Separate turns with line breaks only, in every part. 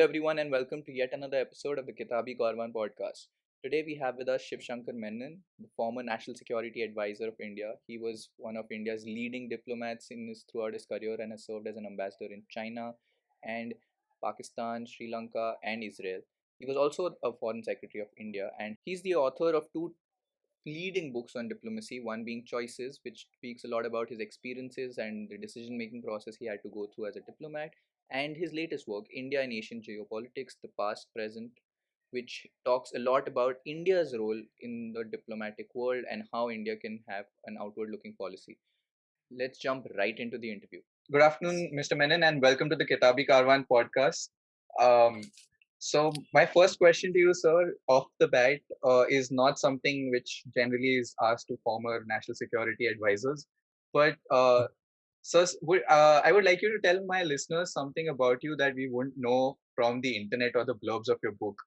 everyone, and welcome to yet another episode of the Kitabi Karwan podcast. Today, we have with us Shivshankar Menon, the former National Security Advisor of India. He was one of India's leading diplomats throughout his career and has served as an ambassador in China and Pakistan, Sri Lanka, and Israel. He was also a Foreign Secretary of India, and he's the author of two leading books on diplomacy, one being Choices, which speaks a lot about his experiences and the decision making process he had to go through as a diplomat, and his latest work, India and Asian Geopolitics, the Past, Present, which talks a lot about India's role in the diplomatic world and how India can have an outward looking policy. Let's jump right into the interview. Good afternoon, Mr. Menon, and welcome to the Kitabi Karwan podcast. Um, so, my first question to you, sir, off the bat, is not something which generally is asked to former national security advisors, but sir, I would like you to tell my listeners something about you that we wouldn't know from the internet or the blurbs of your book,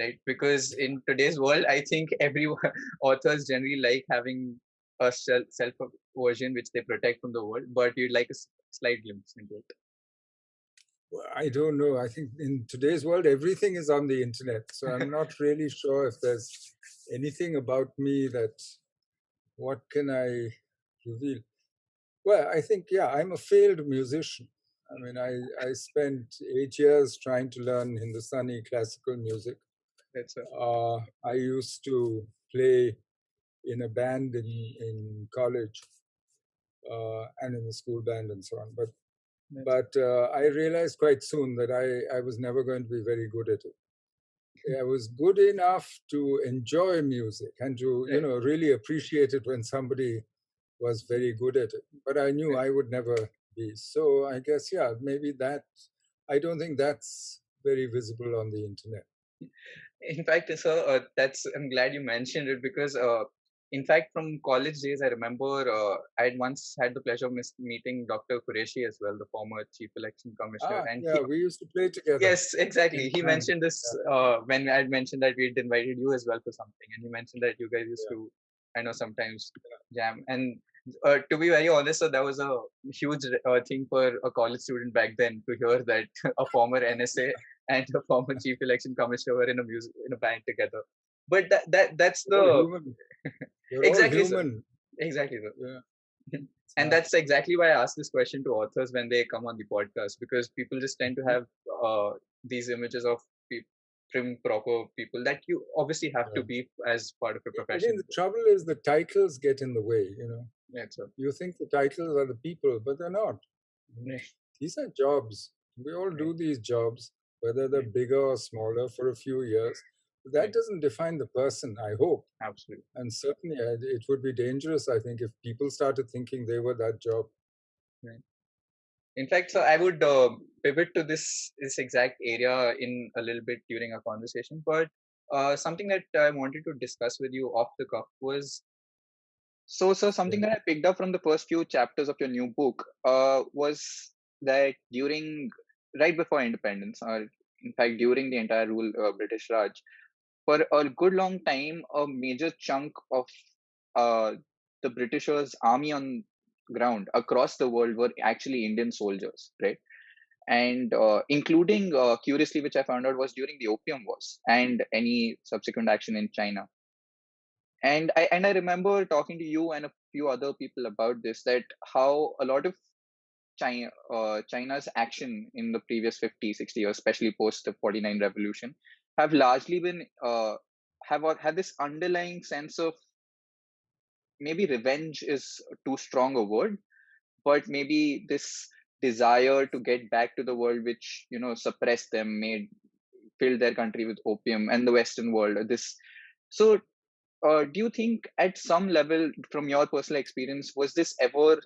right? Because in today's world, I think everyone authors generally like having a self version which they protect from the world, but you'd like a slight glimpse into it.
Well, I don't know. I think in today's world, everything is on the internet. So I'm not really sure if there's anything about me that, what can I reveal? Well, I think, yeah, I'm a failed musician. I mean, I spent 8 years trying to learn Hindustani classical music. I used to play in a band in college and in the school band and so on. But I realized quite soon that I was never going to be very good at it. I was good enough to enjoy music and to, really appreciate it when somebody was very good at it. But I knew I would never be. So I guess, yeah, maybe that, I don't think that's very visible on the internet.
In fact, sir, I'm glad you mentioned it because in fact, from college days, I remember I had once had the pleasure of meeting Dr. Qureshi as well, the former chief election commissioner.
We used to play together.
Yes, exactly. He mentioned this when I had mentioned that we had invited you as well for something, and he mentioned that you guys used to, I know, sometimes jam. And to be very honest, so that was a huge thing for a college student back then to hear that a former NSA and a former chief election commissioner were in a band together. But that's the exactly, sir. Exactly, sir. Yeah. And that's exactly why I ask this question to authors when they come on the podcast, because people just tend to have these images of prim, proper people that you obviously have to be as part of your profession.
Again, the trouble is the titles get in the way,
Yeah, sir.
You think the titles are the people, but they're not. These are jobs. We all do these jobs, whether they're bigger or smaller, for a few years. That doesn't define the person, I hope.
Absolutely.
And certainly it would be dangerous, I think, if people started thinking they were that job.
Right. In fact, so I would pivot to this exact area in a little bit during our conversation. But something that I wanted to discuss with you off the cuff was something that I picked up from the first few chapters of your new book was that right before independence, or in fact during the entire rule British Raj, for a good long time, a major chunk of the Britishers' army on ground across the world were actually Indian soldiers, right? And including, curiously, which I found out was during the Opium Wars and any subsequent action in China. And I remember talking to you and a few other people about this, that how a lot of China's action in the previous 50, 60 years, especially post the 49 revolution, have largely been have had this underlying sense of, maybe revenge is too strong a word, but maybe this desire to get back to the world which suppressed them, made filled their country with opium, and the Western world. Do you think at some level, from your personal experience, was this ever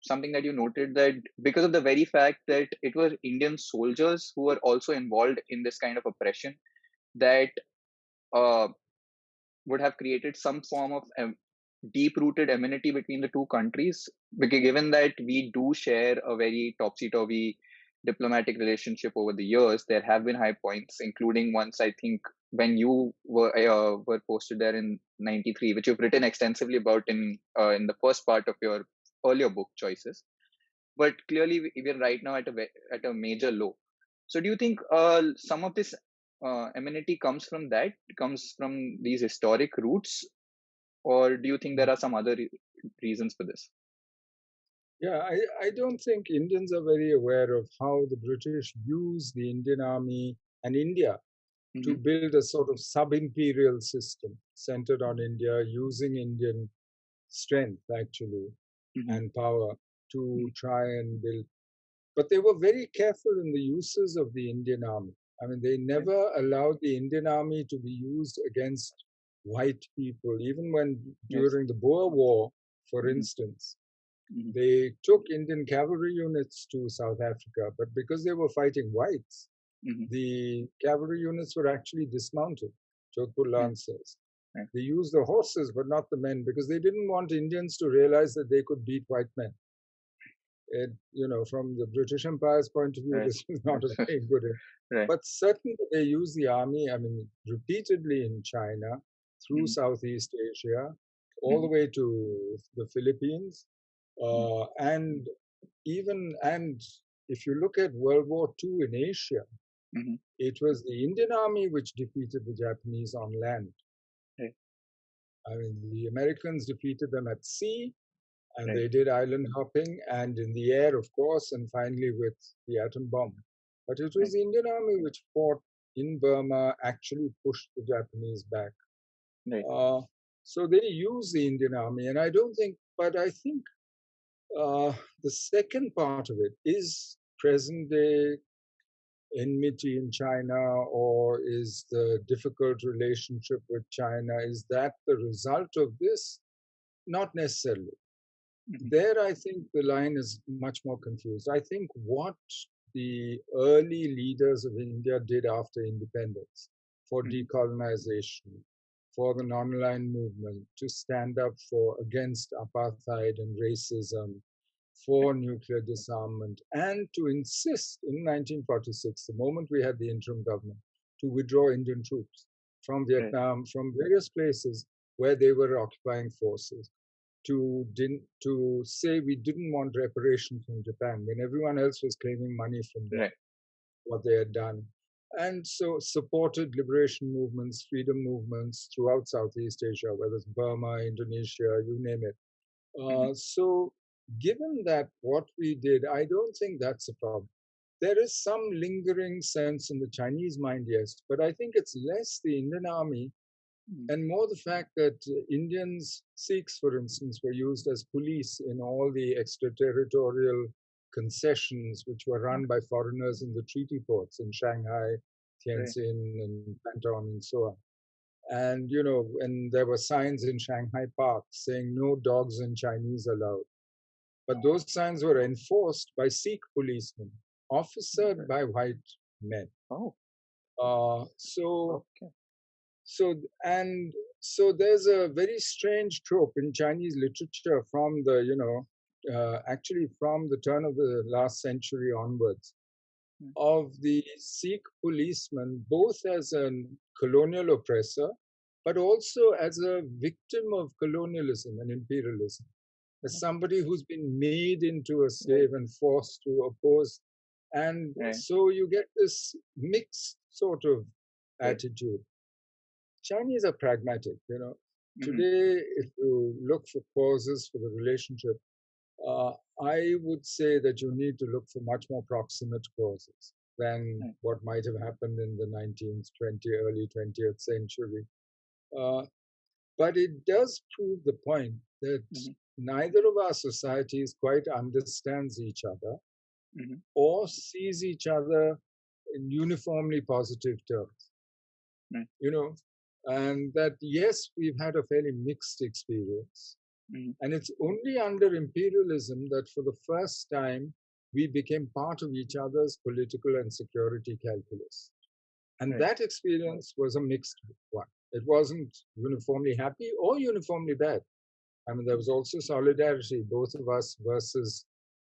something that you noted, that because of the very fact that it were Indian soldiers who were also involved in this kind of oppression, that uh, would have created some form of deep-rooted enmity between the two countries? Because given that we do share a very topsy-turvy diplomatic relationship over the years, there have been high points, including once, I think, when you were posted there in '93, which you've written extensively about in the first part of your earlier book, Choices. But clearly, we're right now at a major low. So do you think some of this amenity comes from that, comes from these historic roots, or do you think there are some other reasons for this?
Yeah, I don't think Indians are very aware of how the British used the Indian army and India to
Mm-hmm.
build a sort of sub imperial system centered on India, using Indian strength actually
Mm-hmm.
and power to try and build. But they were very careful in the uses of the Indian army. I mean, they
Right.
never allowed the Indian army to be used against white people, even when
Yes.
during the Boer War, for
Mm-hmm.
instance.
Mm-hmm.
They took Indian cavalry units to South Africa, but because they were fighting whites,
Mm-hmm.
the cavalry units were actually dismounted, Jodhpur
Right.
Lancers.
Right.
They used the horses, but not the men, because they didn't want Indians to realize that they could beat white men. From the British Empire's point of view,
Right.
this is not a very good.
Right.
But certainly they use the army, I mean, repeatedly in China, through
Mm-hmm.
Southeast Asia, all the
Mm-hmm.
way to the Philippines, and and if you look at World War II in Asia,
Mm-hmm.
it was the Indian army which defeated the Japanese on land.
Right.
I mean, the Americans defeated them at sea, and
Right.
they did island hopping, and in the air, of course, and finally with the atom bomb. But it was
Right.
the Indian army which fought in Burma, actually pushed the Japanese back.
Right.
Uh, so they use the Indian army, and but I think the second part of it is present day enmity in China, or is the difficult relationship with China, is that the result of this? Not necessarily.
Mm-hmm.
There, I think the line is much more confused. I think what the early leaders of India did after independence for
Mm-hmm.
decolonization, for the non-aligned movement, to stand up for against apartheid and racism,
Right.
for nuclear disarmament, and to insist in 1946, the moment we had the interim government, to withdraw Indian troops from
Right.
Vietnam, from various places where they were occupying forces, to say we didn't want reparation from Japan when everyone else was claiming money from them,
Right.
what they had done. And so supported liberation movements, freedom movements throughout Southeast Asia, whether it's Burma, Indonesia, you name it.
Mm-hmm.
So, given that what we did, I don't think that's a problem. There is some lingering sense in the Chinese mind, yes, but I think it's less the Indian army
Mm-hmm.
and more the fact that Indians, Sikhs, for instance, were used as police in all the extraterritorial concessions which were run by foreigners in the treaty ports in Shanghai,
Right.
Tianjin, and Canton, and so on. And, and there were signs in Shanghai Park saying no dogs and Chinese allowed. But those signs were enforced by Sikh policemen, officered
Right.
by white men.
Oh.
Uh, so,
Okay.
so, and so there's a very strange trope in Chinese literature from actually from the turn of the last century onwards,
Mm.
of the Sikh policeman, both as a colonial oppressor, but also as a victim of colonialism and imperialism, as somebody who's been made into a
Right.
slave and forced to oppose. And
Right.
so you get this mixed sort of
Right.
attitude. Chinese are pragmatic,
Mm-hmm.
Today, if you look for causes for the relationship, uh, I would say that you need to look for much more proximate causes than
Right.
what might have happened in the 19th, early 20th century. Uh, but it does prove the point that
Mm-hmm.
neither of our societies quite understands each other
Mm-hmm.
or sees each other in uniformly positive terms,
Right.
you know, and that yes, we've had a fairly mixed experience.
Mm-hmm.
And it's only under imperialism that for the first time we became part of each other's political and security calculus. And
Right.
that experience was a mixed one. It wasn't uniformly happy or uniformly bad. I mean, there was also solidarity, both of us versus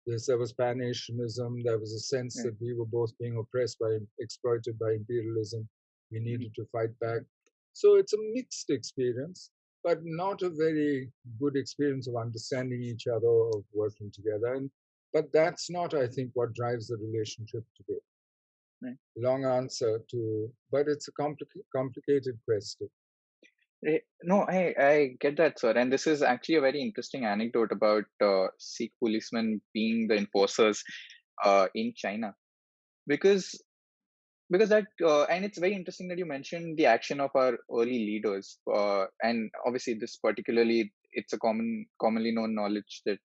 this. There was Pan-Asianism. There was a sense
Right.
that we were both being oppressed by, exploited by imperialism. We
Mm-hmm.
needed to fight back. So it's a mixed experience, but not a very good experience of understanding each other or of working together. But that's not, I think, what drives the relationship today.
right.
long answer to, but it's a complicated question.
No, I get that, sir. And this is actually a very interesting anecdote about Sikh policemen being the enforcers in China. Because that and it's very interesting that you mentioned the action of our early leaders, and obviously this particularly, it's a commonly known knowledge that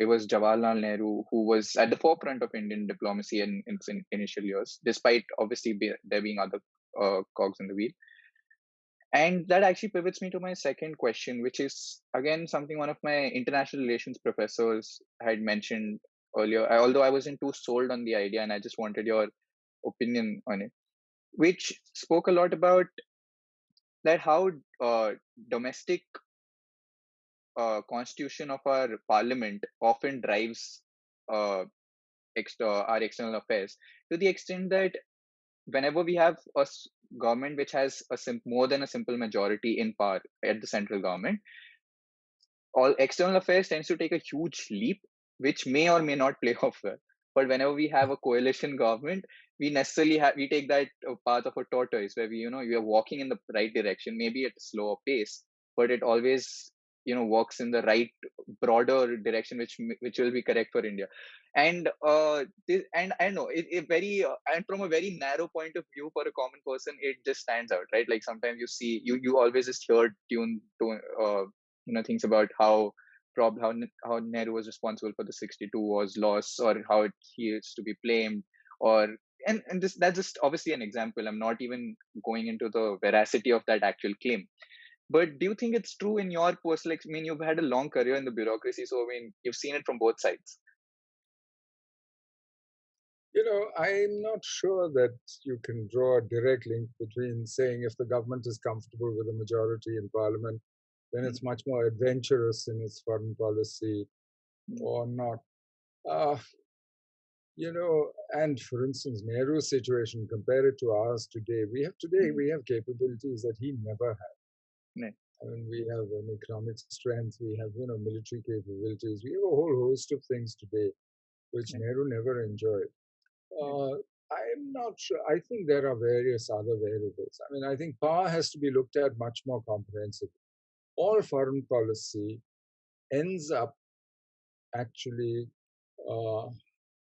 it was Jawaharlal Nehru who was at the forefront of Indian diplomacy in its initial years, despite obviously there being other cogs in the wheel. And that actually pivots me to my second question, which is again something one of my international relations professors had mentioned earlier. Although I wasn't too sold on the idea, and I just wanted your opinion on it, which spoke a lot about that how domestic constitution of our parliament often drives uh, our external affairs, to the extent that whenever we have government which has more than a simple majority in power at the central government, all external affairs tends to take a huge leap, which may or may not play off well. But whenever we have a coalition government, we necessarily we take that path of a tortoise, where we are walking in the right direction, maybe at a slower pace, but it always works in the right broader direction, which will be correct for India. And and I know it very and from a very narrow point of view, for a common person, it just stands out, right? Like sometimes you always just hear tune to things about how Nehru was responsible for the 62 wars loss, or how he is to be blamed, or and that's just obviously an example. I'm not even going into the veracity of that actual claim. But do you think it's true in your personal? I mean, you've had a long career in the bureaucracy, so I mean, you've seen it from both sides.
I'm not sure that you can draw a direct link between saying if the government is comfortable with a majority in parliament, then
Mm,
it's much more adventurous in its foreign policy
mm,
or not. Uh, and for instance, Nehru's situation, compare it to ours today.
mm,
We have capabilities that he never had.
right,
I mean, we have an economic strength, we have, military capabilities, we have a whole host of things today which
right,
Nehru never enjoyed.
right,
Uh, I'm not sure. I think there are various other variables. I mean, I think power has to be looked at much more comprehensively. All foreign policy ends up actually uh,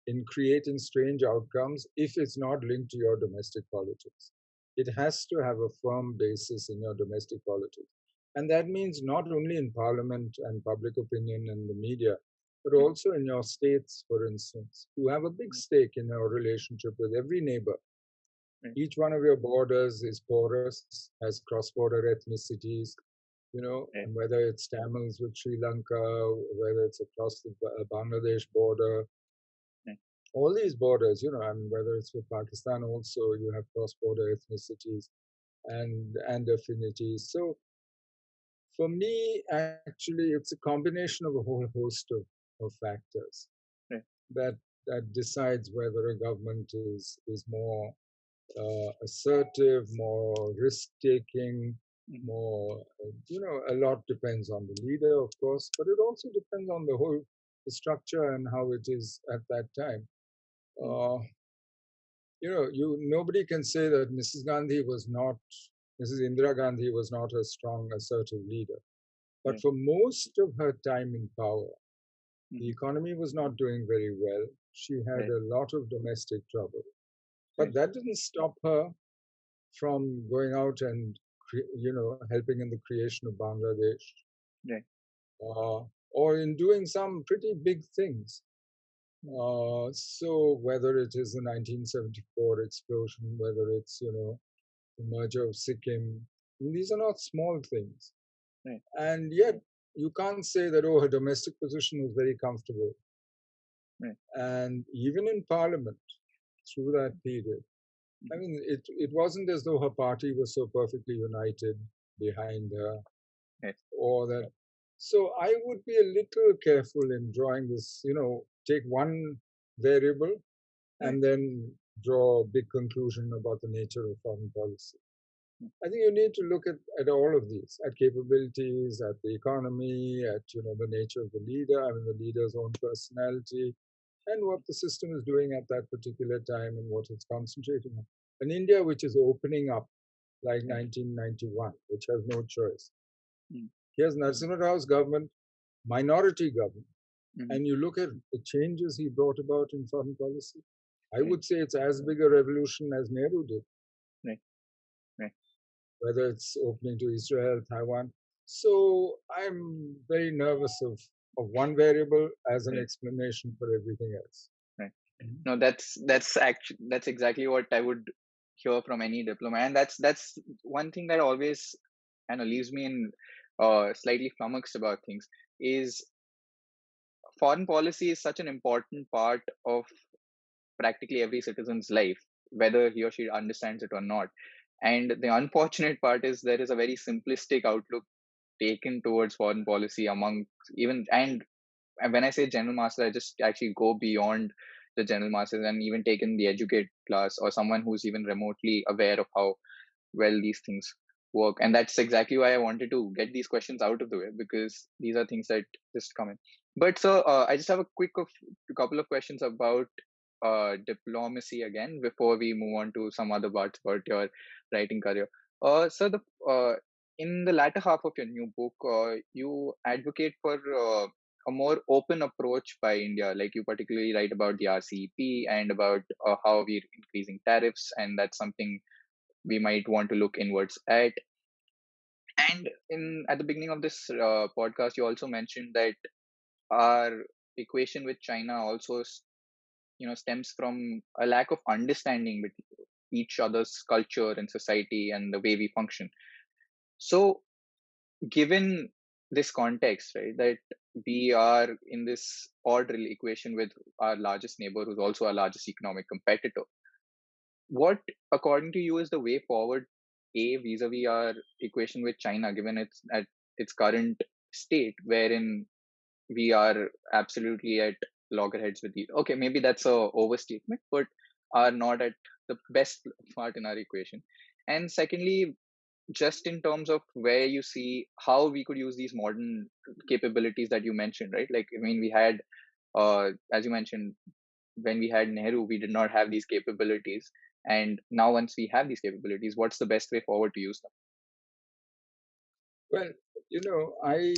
in creating strange outcomes if it's not linked to your domestic politics. It has to have a firm basis in your domestic politics. And that means not only in parliament and public opinion and the media, but
right,
also in your states, for instance, who have a big
right,
stake in your relationship with every neighbor.
right,
Each one of your borders is porous, has cross border ethnicities,
right,
and whether it's Tamils with Sri Lanka, whether it's across the Bangladesh border,
right,
all these borders, and whether it's with Pakistan also, you have cross-border ethnicities and affinities. So for me, actually, it's a combination of a whole host of factors
right,
that decides whether a government is more assertive, more risk-taking,
mm,
more, a lot depends on the leader, of course, but it also depends on the structure and how it is at that time.
mm,
Uh, nobody can say that Mrs. Indira Gandhi was not a strong, assertive leader. But
right,
for most of her time in power, the
mm,
economy was not doing very well. She had
right,
a lot of domestic trouble. But
right,
that didn't stop her from going out and, helping in the creation of Bangladesh,
right,
uh, or in doing some pretty big things.
mm,
So whether it is the 1974 explosion, whether it's, the merger of Sikkim. These are not small things.
right,
And yet, you can't say that, oh, her domestic position was very comfortable.
right,
And even in parliament, through that period, I
mhm,
mean, it wasn't as though her party was so perfectly united behind her,
right,
or that. So I would be a little careful in drawing this, take one variable
right,
and then draw a big conclusion about the nature of foreign policy.
mm,
I think you need to look at all of these, at capabilities, at the economy, at the nature of the leader, I mean the leader's own personality, and what the system is doing at that particular time and what it's concentrating on. An India which is opening up like
Right.
1991, which has no choice.
Mm.
Here's Narasimha Rao's government, minority government,
Mhm.
and you look at the changes he brought about in foreign policy. I
Right.
would say it's as big a revolution as Nehru did,
Right. Right.
whether it's opening to Israel, Taiwan. So I'm very nervous of one variable as an
Right.
explanation for everything else.
Right.
Mhm.
No, that's actually that's exactly what I would hear from any diplomat, and that's one thing that always kind of leaves me in slightly flummoxed about things is foreign policy is such an important part of practically every citizen's life, whether he or she understands it or not. And the unfortunate part is there is a very simplistic outlook taken towards foreign policy among even and when I say general masses, I just actually go beyond the general masses and even take in the educated class or someone who's even remotely aware of how well these things work. And that's exactly why I wanted to get these questions out of the way, because these are things that just come in. But so I just have a couple of questions about diplomacy again before we move on to some other parts about your writing career. So the in the latter half of your new book, you advocate for a more open approach by India. Like you particularly write about the RCEP and about how we're increasing tariffs, and that's something we might want to look inwards at. And in at the beginning of this podcast, you also mentioned that our equation with China also, stems from a lack of understanding with each other's culture and society and the way we function. So, given this context, right, that we are in this odd equation with our largest neighbor, who's also our largest economic competitor, what, according to you, is the way forward, A, vis-a-vis our equation with China, given its at its current state, wherein we are absolutely at loggerheads with the okay, maybe that's a overstatement, but are not at the best part in our equation. And secondly, just in terms of where you see how we could use these modern capabilities that you mentioned, right? Like, I mean, we had, as you mentioned, when we had Nehru, we did not have these capabilities. And now, once we have these capabilities, what's the best way forward to use them?
Well,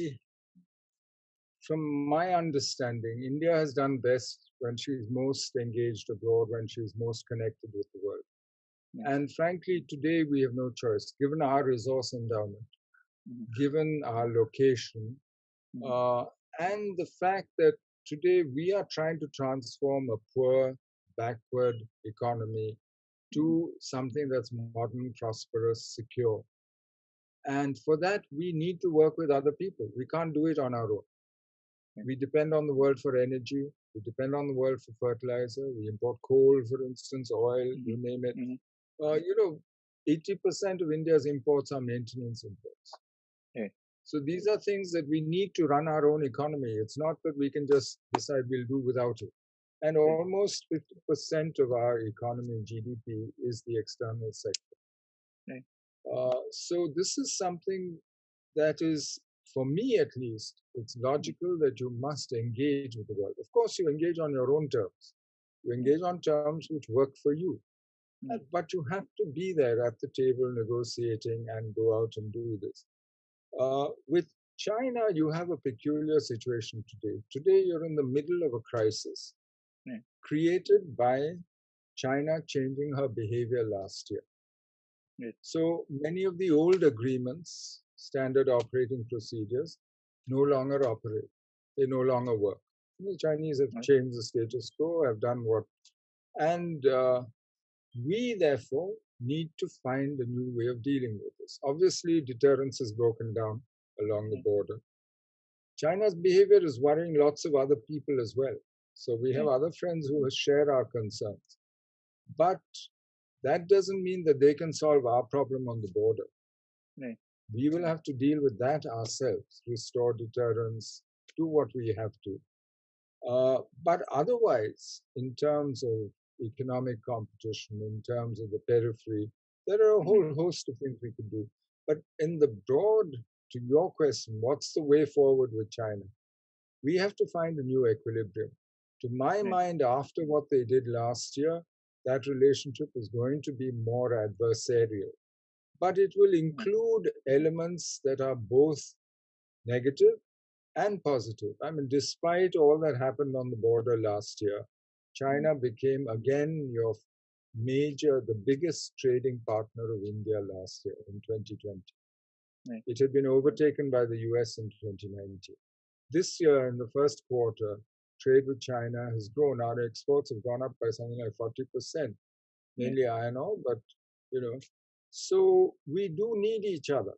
from my understanding, India has done best when she's most engaged abroad, when she's most connected with the world.
Yeah.
And frankly, today we have no choice, given our resource endowment,
Mhm.
given our location,
Mhm.
uh, and the fact that today we are trying to transform a poor, backward economy
Mhm.
to something that's modern, prosperous, secure. And for that, we need to work with other people. We can't do it on our own.
Yeah.
We depend on the world for energy. We depend on the world for fertilizer. We import coal, for instance, oil, you
Mhm.
name it.
Mhm.
80% of India's imports are maintenance imports.
Yeah.
So these are things that we need to run our own economy. It's not that we can just decide we'll do without it. And
Yeah.
almost 50% of our economy, GDP, is the external sector.
Yeah.
So this is something that is, for me at least, it's logical that you must engage with the world. Of course, you engage on your own terms. You
Yeah.
engage on terms which work for you.
Mhm.
But you have to be there at the table negotiating and go out and do this. With China, you have a peculiar situation today. Today, you're in the middle of a crisis
Yeah.
created by China changing her behavior last year.
Yeah.
So many of the old agreements, standard operating procedures, no longer operate. They no longer work. The Chinese have
Right.
changed the status quo, have done what. And we, therefore, need to find a new way of dealing with this. Obviously, deterrence is broken down along the
Yeah.
border. China's behavior is worrying lots of other people as well. So we have
Yeah.
other friends who share our concerns. But that doesn't mean that they can solve our problem on the border.
Yeah.
We will have to deal with that ourselves, restore deterrence, do what we have to. But otherwise, in terms of economic competition, in terms of the periphery, there are a
Mhm.
whole host of things we could do. But in the broad, to your question, what's the way forward with China? We have to find a new equilibrium. To my
right,
mind, after what they did last year, that relationship is going to be more adversarial. But it will
right,
include elements that are both negative and positive. I mean, despite all that happened on the border last year,
right,
China became again the biggest trading partner of India last year in 2020.
right,
It had been overtaken by the US in 2019. This year, in the first quarter, trade with China has grown. Our exports have gone up by something like 40%,
right,
mainly iron ore, but you know, so we do need each other.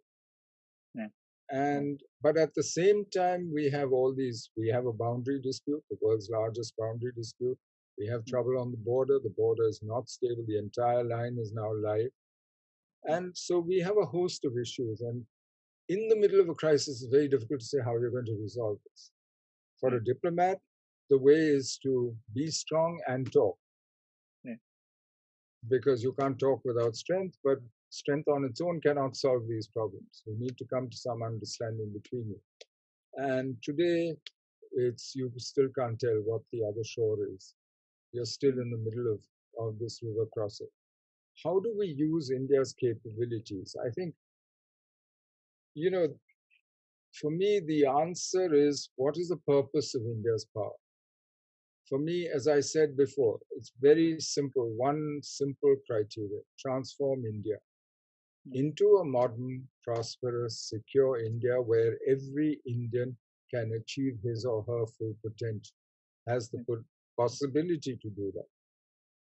right,
And but at the same time, we have a boundary dispute, the world's largest boundary dispute. We have
right,
trouble on the border. The border is not stable. The entire line is now live. And so we have a host of issues. And in the middle of a crisis, it's very difficult to say how you're going to resolve this. For
right,
a diplomat, the way is to be strong and talk,
right,
because you can't talk without strength, but strength on its own cannot solve these problems. You need to come to some understanding between you. And today, you still can't tell what the other shore is. You're still
right,
in the middle of this river crossing. How do we use India's capabilities? I think, you know, for me, the answer is, what is the purpose of India's power? For me, as I said before, it's very simple. One simple criteria: transform India
right,
into a modern, prosperous, secure India where every Indian can achieve his or her full potential, has the
right,
possibility to do that.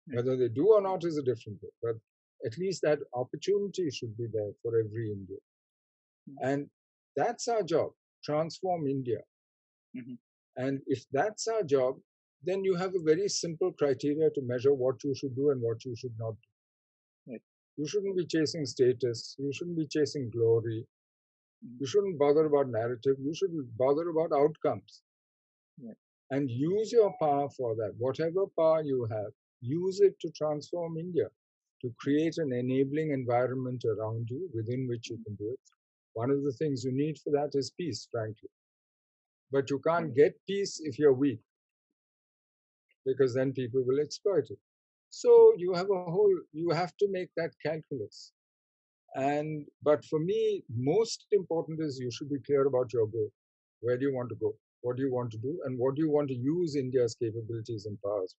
right,
Whether they do or not is a different thing, but at least that opportunity should be there for every Indian.
right,
And that's our job: transform India.
mhm,
And if that's our job, then you have a very simple criteria to measure what you should do and what you should not do.
right,
You shouldn't be chasing status. You shouldn't be chasing glory.
mhm,
You shouldn't bother about narrative. You should bother about outcomes
right,
and use your power for that. Whatever power you have, use it to transform India, to
right,
create an enabling environment around you within which you
mhm,
can do it. One of the things you need for that is peace, frankly. But you
right,
can't get peace if you're weak, because then people will exploit it.
mhm,
So you have to make that calculus. And but for me, most important is you should be clear about your goal. Where do you want to go? What do you want to do? And what do you want to use India's capabilities and powers?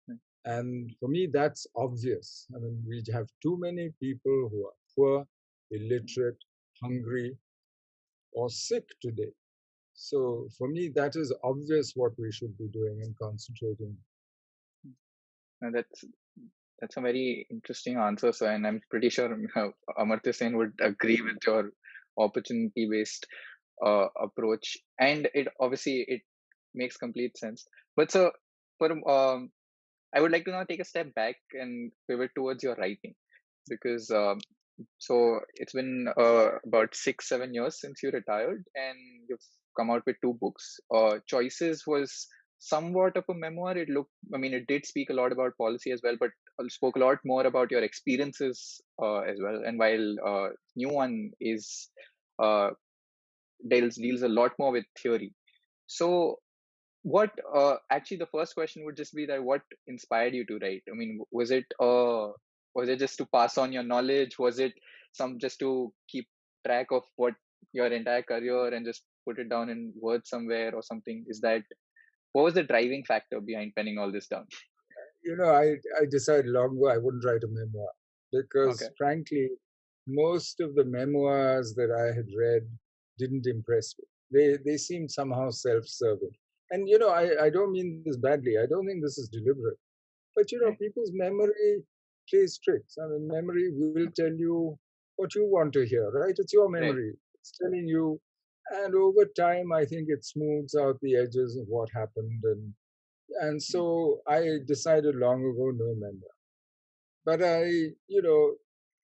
right,
And for me, that's obvious. I mean, we have too many people who are poor, illiterate, hungry, or sick today. So for me, that is obvious what we should be doing and concentrating.
mhm. Now that's a very interesting answer, sir, and I'm pretty sure Amartya Sen would agree with your opportunity-based approach, and it obviously it makes complete sense. But so, for I would like to now take a step back and pivot towards your writing, because so it's been about 6-7 years since you retired, and you've come out with two books. Choices was somewhat of a memoir. I mean, it did speak a lot about policy as well, but spoke a lot more about your experiences as well. And while new one is uh, deals a lot more with theory. So what actually the first question would just be that what inspired you to write? I mean, was it just to pass on your knowledge? Was it some just to keep track of what your entire career and just put it down in words somewhere or something? Is that what was the driving factor behind penning all this down?
I decided long ago I wouldn't write a memoir
Okay,
because, frankly, most of the memoirs that I had read didn't impress me. They seemed somehow self-serving. And I don't mean this badly. I don't think this is deliberate. But
right,
people's memory plays tricks. I mean, memory will tell you what you want to hear, right? It's your
right,
memory. It's telling you. And over time, I think it smooths out the edges of what happened, and
mm,
so I decided long ago, no memoir. But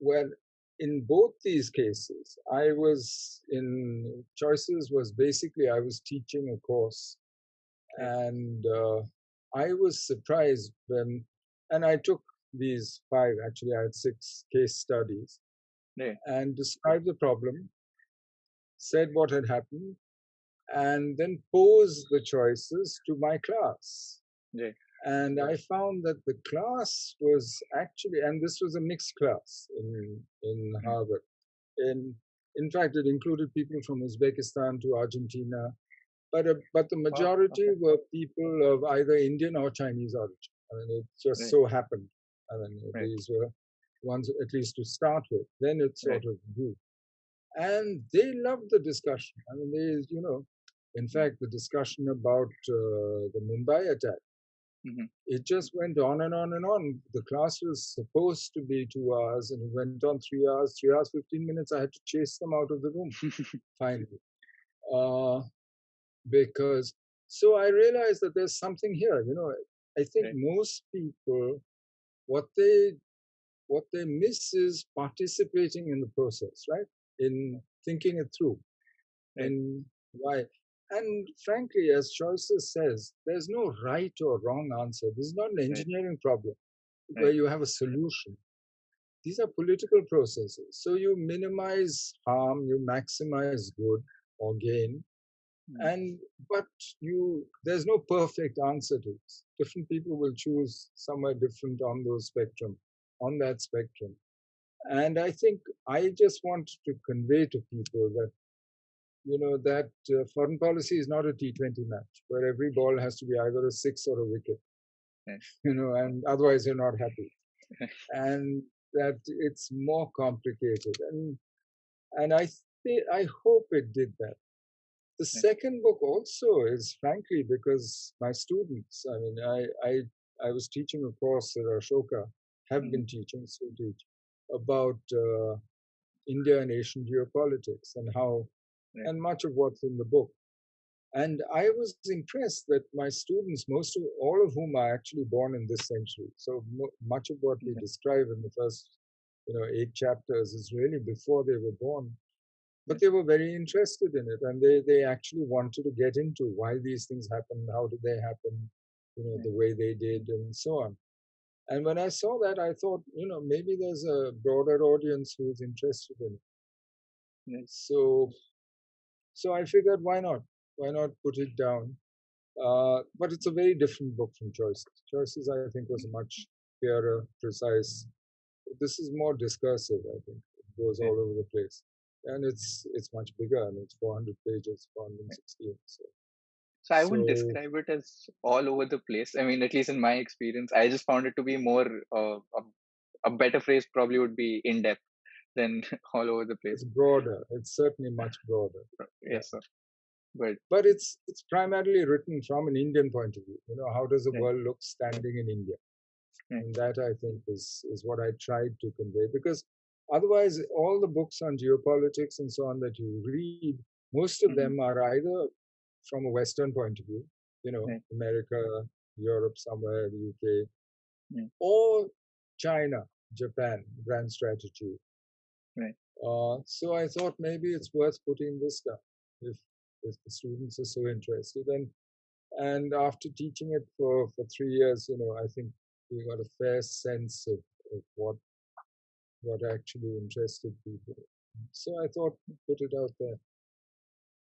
when in both these cases, I was in choices was basically I was teaching a course,
right,
and I was surprised and I took these five, actually, I had six case studies
right,
and described the problem, said what had happened, and then pose the choices to my class.
Right.
And I found that the class was actually, and this was a mixed class in
Mm.
Harvard. In fact, it included people from Uzbekistan to Argentina, but the
Oh,
majority
okay.
were people of either Indian or Chinese origin. I mean, it just
Right.
so happened. I mean,
Right.
these were ones at least to start with. Then it
Right.
sort of grew, and they loved the discussion. I mean, in
Mm.
fact, the discussion about the Mumbai attack,
Mm-hmm.
it just went on and on and on. The class was supposed to be 2 hours, and it went on 3 hours, 3 hours, 15 minutes. I had to chase them out of the room finally. Uh, because so I realized that there's something here. I think
Right.
most people, what they what they miss is participating in the process, right? In thinking it through,
Right.
in why. And frankly, as Choices says, there's no right or wrong answer. This is not an
Right.
engineering problem where
Right.
you have a solution. These are political processes. So you minimize harm, you maximize good or gain,
Mm.
and but there's no perfect answer to this. Different people will choose somewhere different on that spectrum. And I think I just want to convey to people that foreign policy is not a T20 match where every ball has to be either a six or a wicket,
Right.
and otherwise you're not happy. And that it's more complicated, and I hope it did that. The
Right.
second book also is frankly because my students, I mean, I was teaching a course at Ashoka, have
Mm-hmm.
been teaching, still teach, about India and Asian geopolitics and how,
Right.
and much of what's in the book. And I was impressed that my students, all of whom are actually born in this century. So much of what we
Okay.
describe in the first, 8 chapters is really before they were born. But
Right.
they were very interested in it, and they actually wanted to get into why these things happen, how did they happen,
Right.
the way they did, and so on. And when I saw that, I thought, maybe there's a broader audience who's interested in it.
Right.
So I figured, why not? Why not put it down? But it's a very different book from Choices. Choices, I think, was much clearer, precise. This is more discursive, I think. It goes
Right.
all over the place. And it's much bigger. I mean, it's 400 pages, 416.
So I wouldn't
So
describe it as all over the place. I mean, at least in my experience, I just found it to be more. A better phrase probably would be in depth than all over the place.
it's broader. It's certainly much broader. Yeah.
Yes, sir. But
But it's primarily written from an Indian point of view. How does the
right.
world look standing in India?
Right.
And that I think is what I tried to convey. Because otherwise, all the books on geopolitics and so on that you read, most of
Mm-hmm.
them are either from a Western point of view,
Right.
America, Europe, somewhere, the UK,
Right.
or China, Japan, grand strategy.
Right.
So I thought maybe it's worth putting this down if the students are so interested. And after teaching it for 3 years, I think we got a fair sense of what actually interested people. So I thought put it out there.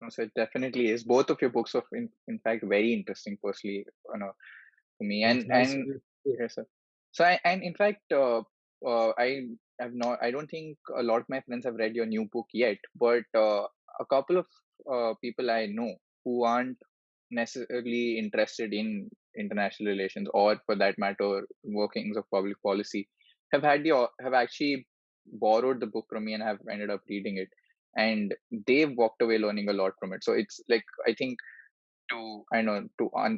So it definitely is. Both of your books are in fact very interesting personally, to me.
It's nice of
And
you. To
yes, sir. So and in fact, I have not. I don't think a lot of my friends have read your new book yet, but a couple of people I know who aren't necessarily interested in international relations or, for that matter, workings of public policy have actually borrowed the book from me and have ended up reading it, and they've walked away learning a lot from it. So it's like, I think, to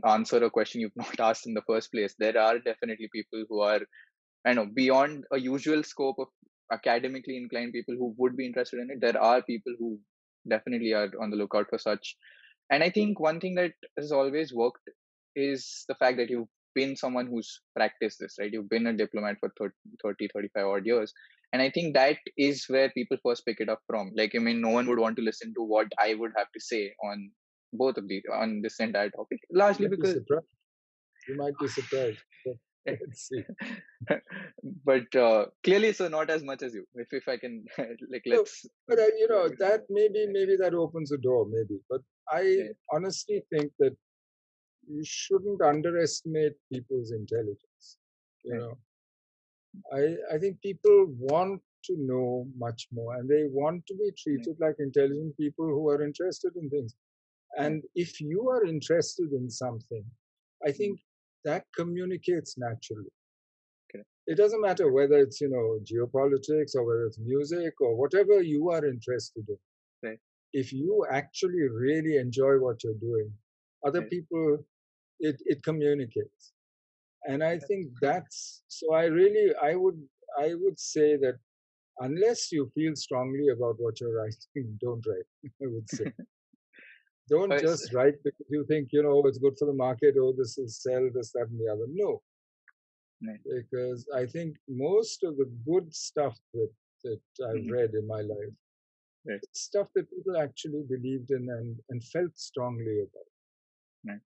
answer a question you've not asked in the first place, there are definitely people who are, I know, beyond a usual scope of academically inclined people who would be interested in it. There are people who definitely are on the lookout for such. And I think one thing that has always worked is the fact that you've been someone who's practiced this, right? You've been a diplomat for 30, 35 odd years. And I think that is where people first pick it up from. Like, I mean, no one would want to listen to what I would have to say on both of these, on this entire topic, largely
You'd be
because
surprised. You might be surprised. But let's see.
but clearly, so not as much as you. If I can, like,
So,
let's.
but that maybe that opens a door, maybe. But I
Right.
honestly think that you shouldn't underestimate people's intelligence. You
Right.
know, I think people want to know much more and they want to be
Right.
treated like intelligent people who are interested in things.
Right.
And if you are interested in something, I
Mm.
think that communicates naturally.
Correct.
It doesn't matter whether it's, geopolitics or whether it's music or whatever you are interested in.
Right.
If you actually really enjoy what you're doing, other
Right.
people, it communicates. And I think
That's
that's so I would say that unless you feel strongly about what you're writing, don't write. I would say. Don't
Yes.
just write because you think, it's good for the market, oh, this will sell, this, that, and the other. No,
Right.
because I think most of the good stuff that I've
Mhm.
read in my life,
Right.
it's stuff that people actually believed in and felt strongly about.
Right.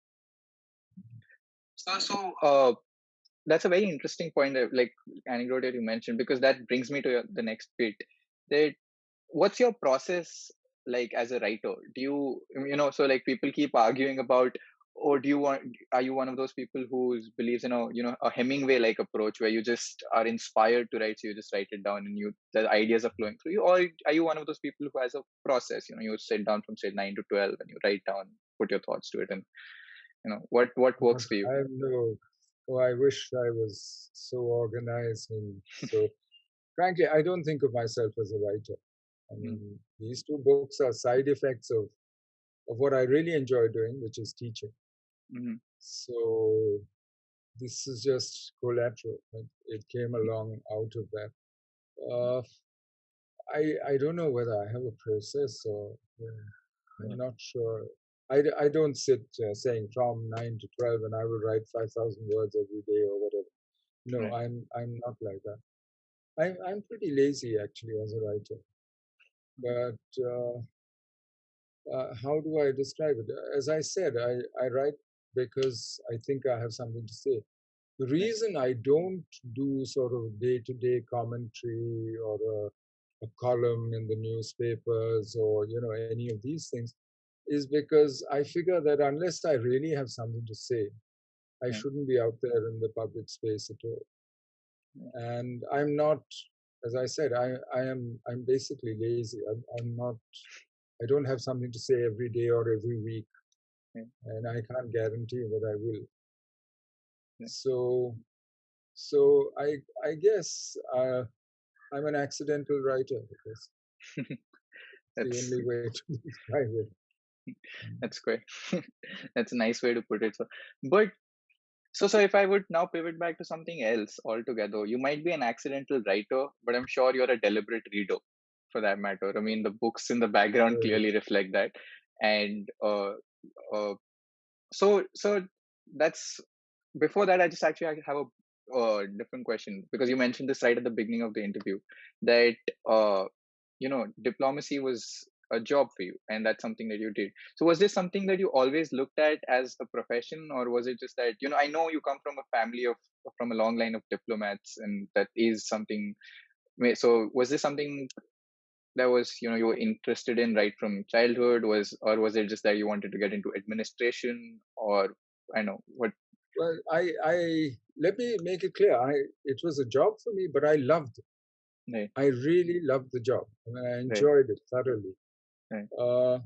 That's a very interesting point, like anecdote that you mentioned, because that brings me to the next bit. That what's your process like as a writer? Do you, so like people keep arguing about, or are you one of those people who believes in a Hemingway like approach where you just are inspired to write, so you just write it down and the ideas are flowing through you, or are you one of those people who has a process? You sit down from say 9 to 12 and you write down, put your thoughts to it, and what works for you?
I have no, oh, I wish I was so organized and so. Frankly, I don't think of myself as a writer. I
Mm.
mean, these two books are side effects of what I really enjoy doing, which is teaching.
Mhm.
So this is just collateral. It came along out of that. Uh, I don't know whether I have a process or
Yeah.
I'm not sure. I don't sit saying from 9 to 12 and I will write 5,000 words every day or whatever. No,
Right.
I'm not like that. I'm pretty lazy actually as a writer,
Mhm.
but how do I describe it? As I said, I write because I think I have something to say. The
Right.
reason I don't do sort of day-to-day commentary or a column in the newspapers or any of these things is because I figure that unless I really have something to say, I
Right.
shouldn't be out there in the public space at all.
Right.
And I'm not, as I said, I'm basically lazy. I'm not. I don't have something to say every day or every week,
Right.
and I can't guarantee that I will.
Right.
So, so I guess I'm an accidental writer. Because it's the
That's
only way to describe it.
that's great. That's a nice way to put it. But so if I would now pivot back to something else altogether, you might be an accidental writer, but I'm sure you're a deliberate reader, for that matter. I mean, the books in the background
Really.
clearly reflect that, and uh, so that's before that. I just actually I have a different question, because you mentioned this right at the beginning of the interview that uh, diplomacy was a job for you, and that's something that you did. So was this something that you always looked at as a profession, or was it just that, I know you come from a family of from a long line of diplomats, and that is something. So was this something that was, you were interested in right from childhood, or was it just that you wanted to get into administration, or I know what?
Well, I let me make it clear. It was a job for me, but I loved it.
Right.
I really loved the job. I mean, I
Right.
enjoyed it thoroughly.
Right.
Uh,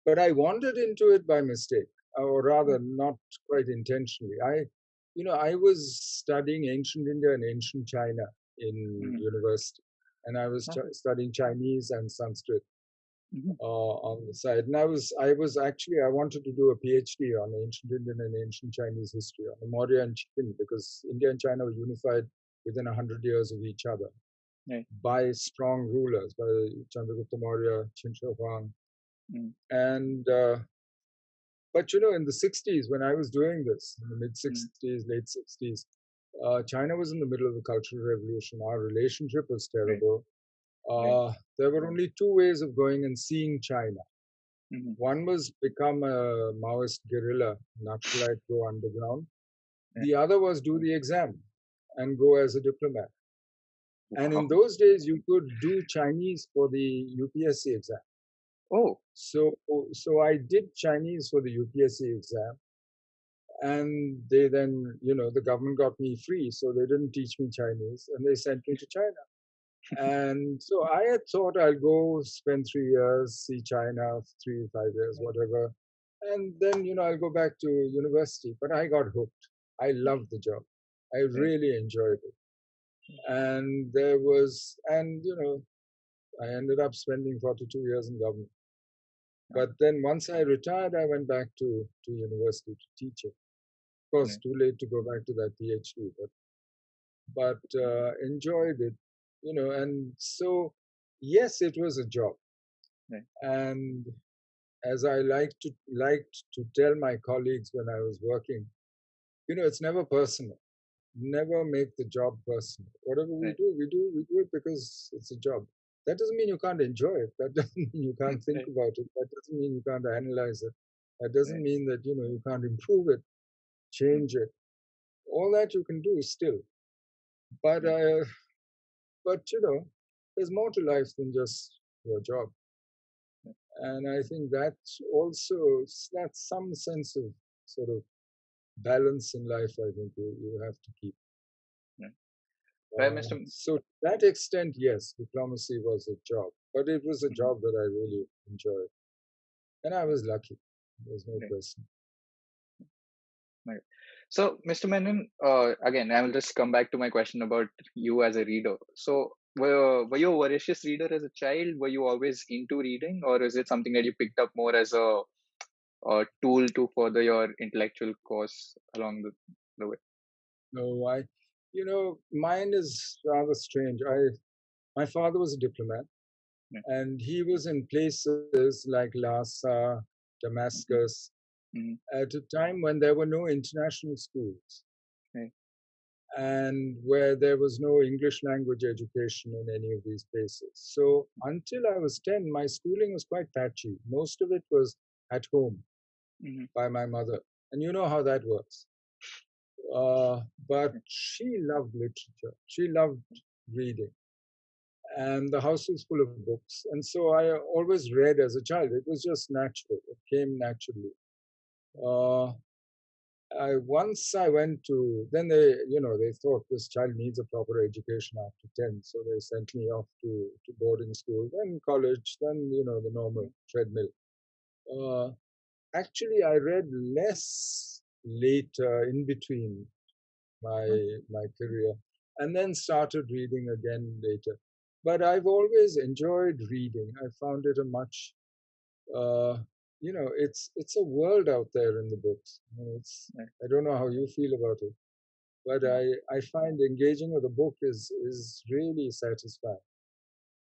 but I wandered into it by mistake, or rather, not quite intentionally. I was studying ancient India and ancient China in
Mm-hmm.
university, and I was studying Chinese and Sanskrit
Mm-hmm.
on the side. And I was actually I wanted to do a PhD on ancient Indian and ancient Chinese history on the Maurya and Qin because India and China were unified within 100 years of each other
Right.
by strong rulers, by Chandragupta Maurya, Qin Shi Huang,
Mm-hmm.
and but in the 60s when I was doing this, in the mid
Mm-hmm.
60s, late 60s, China was in the middle of the Cultural Revolution. Our relationship was
Right.
terrible.
Right.
There were only two ways of going and seeing China.
Mm-hmm.
One was become a Maoist guerrilla, Naxalite, go underground.
Right.
The other was do the exam and go as a diplomat. And
Wow.
in those days, you could do Chinese for the UPSC exam.
Oh,
So I did Chinese for the UPSC exam, and they then, the government got me free, so they didn't teach me Chinese, and they sent me to China. And so I had thought I'll go spend 3 years, see China, 3, 5 years, whatever. And then, I'll go back to university. But I got hooked. I loved the job. I
right,
really enjoyed it. And I ended up spending 42 years in government.
right,
But then once I retired, I went back to university to teach it. Of course,
right,
too late to go back to that PhD, but enjoyed it, and so yes, it was a job.
right,
And as I liked to tell my colleagues when I was working, it's never personal. Never make the job personal. Whatever we
right,
do, we do it because it's a job. That doesn't mean you can't enjoy it. That doesn't mean you can't think
right,
about it. That doesn't mean you can't analyze it. That doesn't
right,
mean that you can't improve it, change it. All that you can do still. But
right,
uh, but there's more to life than just your job. And I think that's some sense of sort of balance in life. I think you have to keep.
right. Well,
So to that extent, yes, diplomacy was a job, but it was a
Mhm,
job that I really enjoyed, and I was lucky. There's no
right,
question.
right. So, Mr. Menon, again, I will just come back to my question about you as a reader. So, were you a voracious reader as a child? Were you always into reading, or is it something that you picked up more as a tool to further your intellectual course along the way?
No, mine is rather strange. My father was a diplomat,
Yeah.
and he was in places like Lhasa,
Mm-hmm.
Damascus,
Mm-hmm.
at a time when there were no international schools
Right.
and where there was no English language education in any of these places. So until I was 10, my schooling was quite patchy. Most of it was at home
Mm-hmm.
by my mother. And you know how that works. Uh, but
Right.
she loved literature, she loved reading. And the house was full of books. And so I always read as a child. It was just natural, it came naturally. Uh, once I went to, then they thought this child needs a proper education after 10. So they sent me off to boarding school, then college, then, the normal treadmill. Uh, Actually, I read less later in between my,
Mm-hmm.
my career and then started reading again later. But I've always enjoyed reading. I found it a much uh, it's a world out there in the books.
Right.
I don't know how you feel about it, but
Right.
I find engaging with a book is really satisfying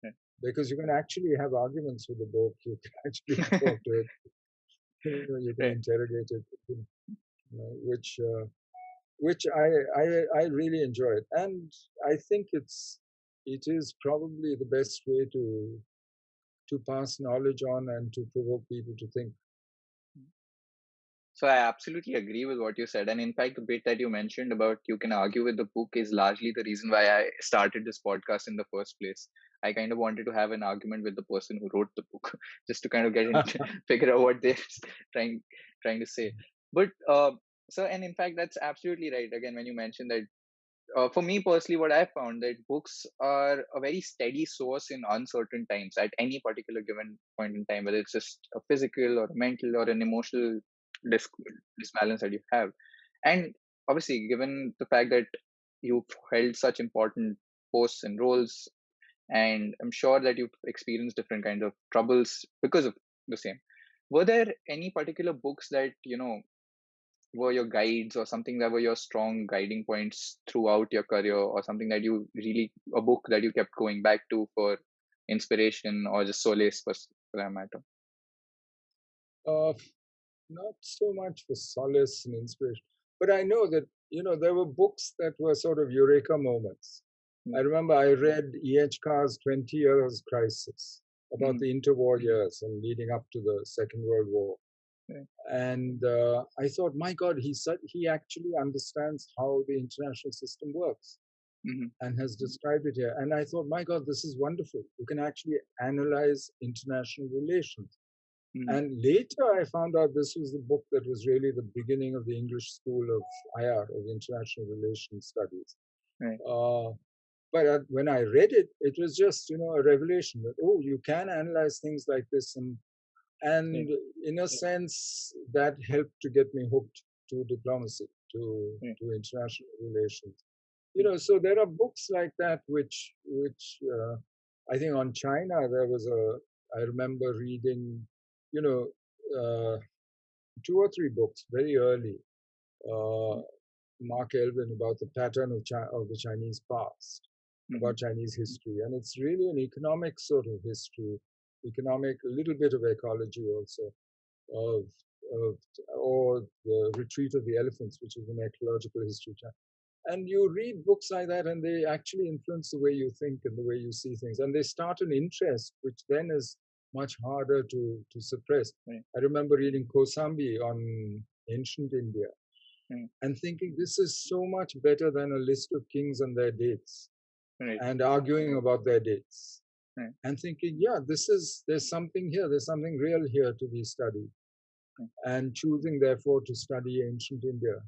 Right.
because you can actually have arguments with the book. You can actually talk to it. You can
Right.
interrogate it, which I really enjoy it, and I think it is probably the best way to pass knowledge on and to provoke people to think.
So I absolutely agree with what you said. And in fact, the bit that you mentioned about you can argue with the book is largely the reason why I started this podcast in the first place. I kind of wanted to have an argument with the person who wrote the book, just to kind of get in, figure out what they're trying trying to say. But so, and in fact, that's absolutely right. Again, when you mentioned that for me personally, what I found that books are a very steady source in uncertain times at any particular given point in time, whether it's just a physical or a mental or an emotional dis- disbalance that you have. And obviously, given the fact that you've held such important posts and roles, and I'm sure that you've experienced different kinds of troubles because of the same. Were there any particular books that were your guides or something that were your strong guiding points throughout your career, or something that you really, a book that you kept going back to for inspiration or just solace for that matter?
Uh, Not so much for solace and inspiration, but I know that there were books that were sort of eureka moments. I
Mm,
remember I read E.H. Carr's 20 Years Crisis about
mm,
the interwar years and leading up to the Second World War.
right,
And I thought, my God, he actually understands how the international system works. and has described it here. And I thought, my God, this is wonderful. You can actually analyze international relations. And later I found out this was the book that was really the beginning of the English school of IR, of International Relations Studies.
Right.
But when I read it, it was just, a revelation that, oh, you can analyze things like this. And in a sense, that helped to get me hooked to diplomacy, to international relations. So there are books like that which I think on China I remember reading, two or three books very early. Mark Elvin about the pattern of the Chinese past, about Chinese history, and it's really an economic sort of history, a little bit of ecology also, of or the Retreat of the Elephants, which is an ecological history. And you read books like that, and they actually influence the way you think and the way you see things, and they start an interest, which then is much harder to suppress. I remember reading Kosambi on ancient India and thinking this is so much better than a list of kings and their dates and arguing about their dates. And thinking, yeah, there's something here, there's something real here to be studied. And choosing, therefore, to study ancient India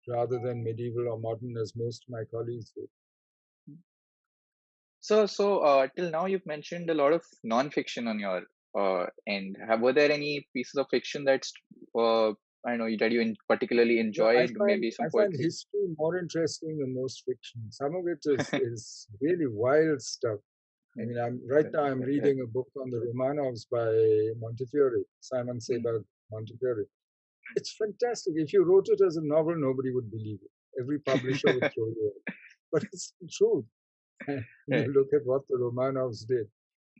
rather than medieval or modern, as most of my colleagues did.
So, till now you've mentioned a lot of non-fiction on your end. Were there any pieces of fiction that's I know that you particularly enjoyed? Maybe some
I find
poetry.
history more interesting than most fiction. Some of it is really wild stuff. I mean, right now I'm reading a book on the Romanovs by Montefiore, Simon Sebag Montefiore. It's fantastic. If you wrote it as a novel, nobody would believe it. Every publisher would throw you out. But it's the truth. You look at what the Romanovs did.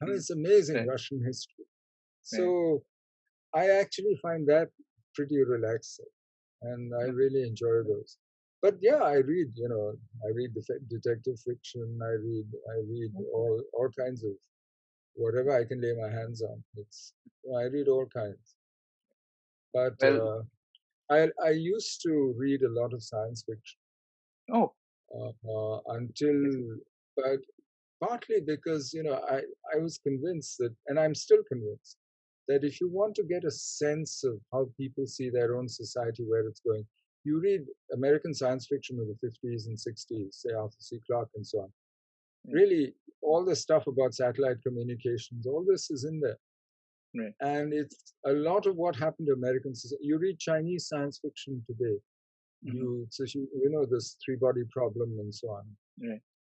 I mean, it's amazing Russian history. So I actually find that pretty relaxing, and I really enjoy those. But yeah, I read detective fiction. I read all kinds of whatever I can lay my hands on. I read all kinds. But I used to read a lot of science fiction.
Oh.
But partly because I was convinced that, and I'm still convinced that if you want to get a sense of how people see their own society, where it's going, you read American science fiction of the 50s and 60s, say Arthur C. Clarke and so on. Really, all the stuff about satellite communications, all this is in there. And it's a lot of what happened to American society. You read Chinese science fiction today, this three-body problem and so on.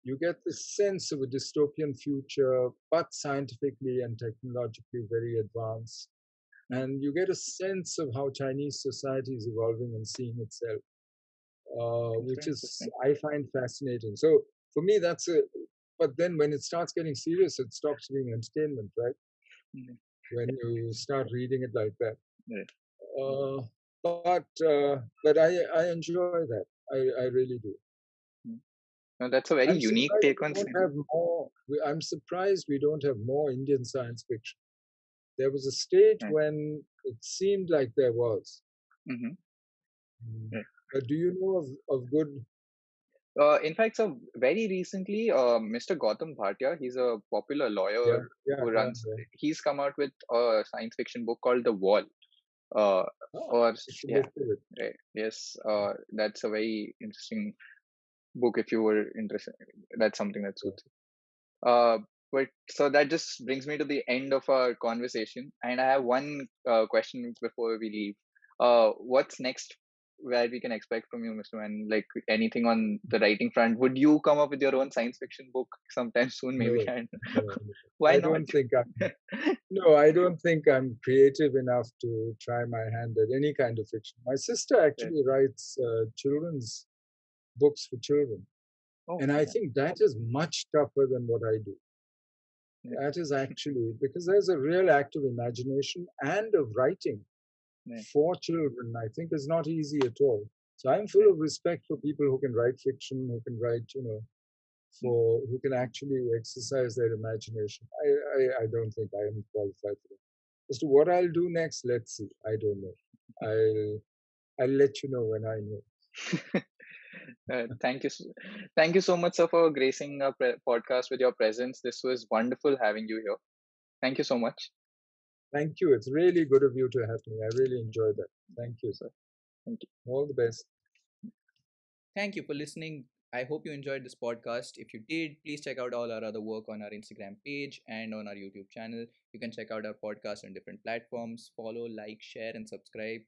You get the sense of a dystopian future, but scientifically and technologically very advanced. And you get a sense of how Chinese society is evolving and seeing itself, which is, I find fascinating. So for me, but then when it starts getting serious, it stops being entertainment, right? When you start reading it like that. But I enjoy that. I really do.
No, that's a very unique take on
science. I'm surprised we don't have more Indian science fiction. There was a stage when it seemed like there was. But do you know of good?
In fact, so very recently, Mr. Gautam Bhatia, he's a popular lawyer who runs. He's come out with a science fiction book called The Wall. Yes, that's a very interesting book if you were interested. That's something that suits you. But so that just brings me to the end of our conversation, and I have one question before we leave. What's next? Where we can expect from you, Mr. Menon? Like anything on the writing front? Would you come up with your own science fiction book sometime soon? Maybe.
No.
Why
I
not?
I don't think I'm creative enough to try my hand at any kind of fiction. My sister actually writes children's books for children. And I think that is much tougher than what I do. That is actually, because there's a real act of imagination and of writing for children, I think is not easy at all. So I'm full of respect for people who can write fiction, who can write, who can actually exercise their imagination. I don't think I am qualified for that. As to what I'll do next, let's see. I don't know. I'll let you know when I know.
Thank you, thank you so much, sir, for gracing our podcast with your presence. This was wonderful having you here. Thank you so much,
Thank you. It's really good of you to have me. I really enjoyed that. Thank you.
sir. Thank you.
All the best.
Thank you for listening. I hope you enjoyed this podcast. If you did, please check out all our other work on our Instagram page and on our YouTube channel. You can check out our podcast on different platforms. Follow, like, share, and subscribe.